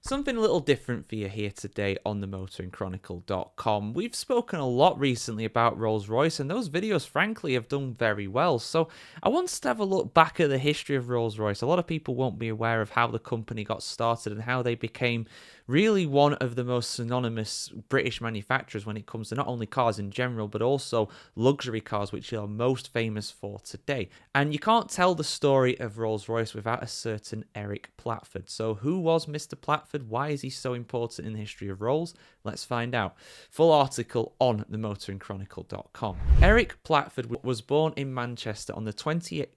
Something a little different for you here today on the motoringchronicle.com. We've spoken a lot recently about Rolls-Royce, and those videos, frankly, have done very well. So I want to have a look back at the history of Rolls-Royce. A lot of people won't be aware of how the company got started and how they became really one of the most synonymous British manufacturers when it comes to not only cars in general, but also luxury cars, which are most famous for today. And you can't tell the story of Rolls-Royce without a certain Eric Platford. So who was Mr. Platford? Why is he so important in the history of Rolls? Let's find out. Full article on themotoringchronicle.com. Eric Platford was born in Manchester on the 25th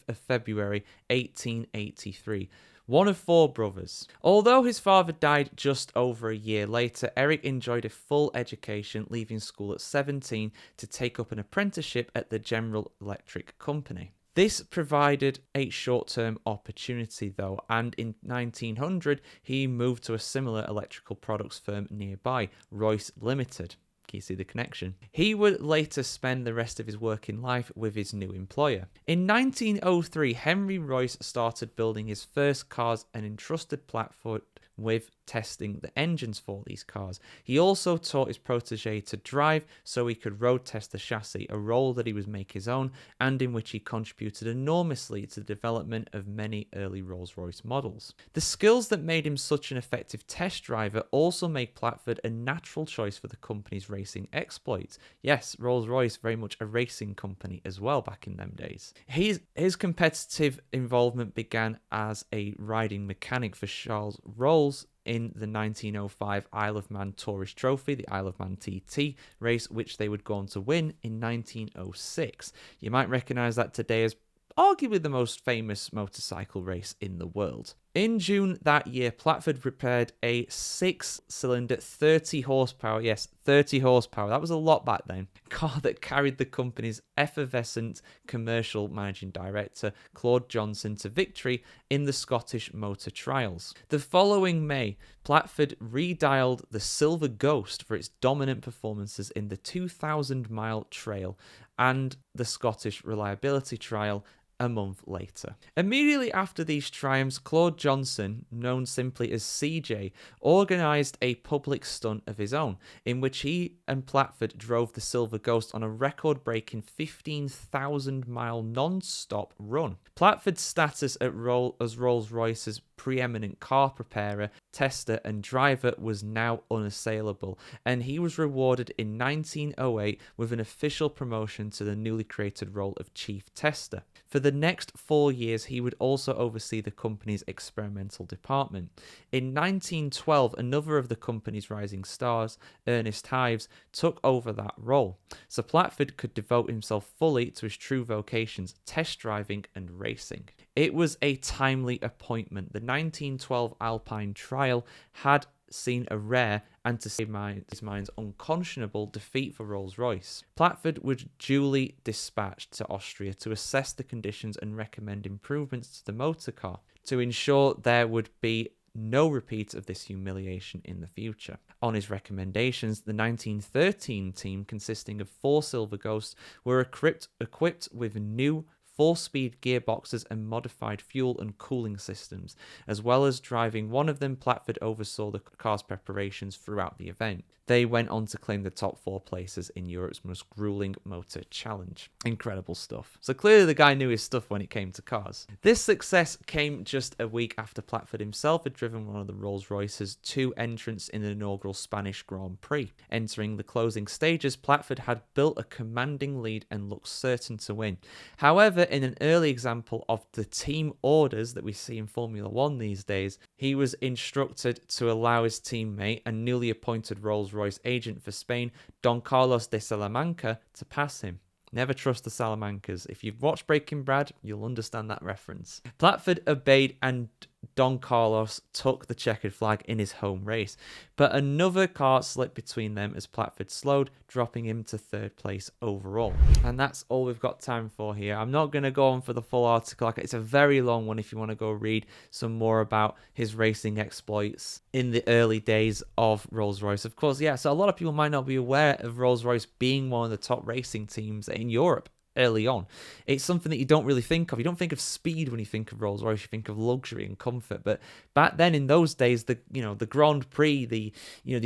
of February 1883. One of four brothers. Although his father died just over a year later, Eric enjoyed a full education, leaving school at 17 to take up an apprenticeship at the General Electric Company. This provided a short-term opportunity though, and in 1900 he moved to a similar electrical products firm nearby, Royce Limited. Can you see the connection? He would later spend the rest of his working life with his new employer. In 1903, Henry Royce started building his first cars and entrusted Platford with testing the engines for these cars. He also taught his protege to drive so he could road test the chassis, a role that he would make his own and in which he contributed enormously to the development of many early Rolls-Royce models. The skills that made him such an effective test driver also made Platford a natural choice for the company's racing exploits. Yes, Rolls-Royce very much a racing company as well back in them days. His competitive involvement began as a riding mechanic for Charles Rolls in the 1905 Isle of Man Tourist Trophy, the Isle of Man TT race, which they would go on to win in 1906. You might recognise that today as arguably the most famous motorcycle race in the world. In June that year, Platford prepared a 6-cylinder 30 horsepower, yes, 30 horsepower, that was a lot back then, car that carried the company's effervescent commercial managing director, Claude Johnson, to victory in the Scottish Motor Trials. The following May, Platford redialed the Silver Ghost for its dominant performances in the 2,000-mile trail and the Scottish Reliability Trial a month later. Immediately after these triumphs, Claude Johnson, known simply as CJ, organised a public stunt of his own, in which he and Platford drove the Silver Ghost on a record-breaking 15,000-mile non-stop run. Platford's status as Rolls-Royce's preeminent car preparer, tester and driver was now unassailable, and he was rewarded in 1908 with an official promotion to the newly created role of chief tester. For the next 4 years, he would also oversee the company's experimental department. In 1912, another of the company's rising stars, Ernest Hives, took over that role, so Platford could devote himself fully to his true vocations, test driving and racing. It was a timely appointment. The 1912 Alpine Trial had seen a rare and, to say his mind's unconscionable, defeat for Rolls-Royce. Platford was duly dispatched to Austria to assess the conditions and recommend improvements to the motor car to ensure there would be no repeat of this humiliation in the future. On his recommendations, the 1913 team, consisting of 4 Silver Ghosts, were equipped with new 4-speed gearboxes and modified fuel and cooling systems. As well as driving one of them, Platford oversaw the car's preparations throughout the event. They went on to claim the top 4 places in Europe's most grueling motor challenge. Incredible stuff. So clearly the guy knew his stuff when it came to cars. This success came just a week after Platford himself had driven one of the Rolls-Royce's 2 entrants in the inaugural Spanish Grand Prix. Entering the closing stages, Platford had built a commanding lead and looked certain to win. However, in an early example of the team orders that we see in Formula One these days, he was instructed to allow his teammate and newly appointed Rolls-Royce agent for Spain, Don Carlos de Salamanca, to pass him. Never trust the Salamancas. If you've watched Breaking Bad, you'll understand that reference. Platford obeyed and Don Carlos took the checkered flag in his home race, but another car slipped between them as Platford slowed, dropping him to 3rd place overall. And that's all we've got time for here. I'm not going to go on for the full article. It's a very long one if you want to go read some more about his racing exploits in the early days of Rolls-Royce. Of course, yeah, so a lot of people might not be aware of Rolls-Royce being one of the top racing teams in Europe early on. It's something that you don't really think of. You don't think of speed when you think of Rolls-Royce. You think of luxury and comfort. But back then, in those days, the Grand Prix, the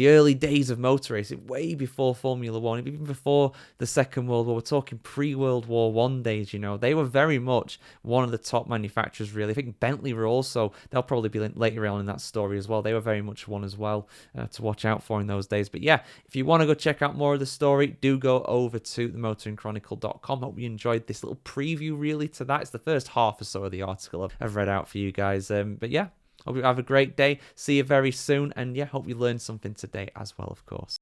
early days of motor racing, way before Formula One, even before the Second World War. We're talking pre-World War One days. They were very much one of the top manufacturers. Really, I think Bentley were also. They'll probably be later on in that story as well. They were very much one as well to watch out for in those days. But yeah, if you want to go check out more of the story, do go over to themotoringchronicle.com. Hope you enjoyed this little preview really to that. It's the first half or so of the article I've read out for you guys. But yeah, hope you have a great day. See you very soon. And yeah, hope you learned something today as well, of course.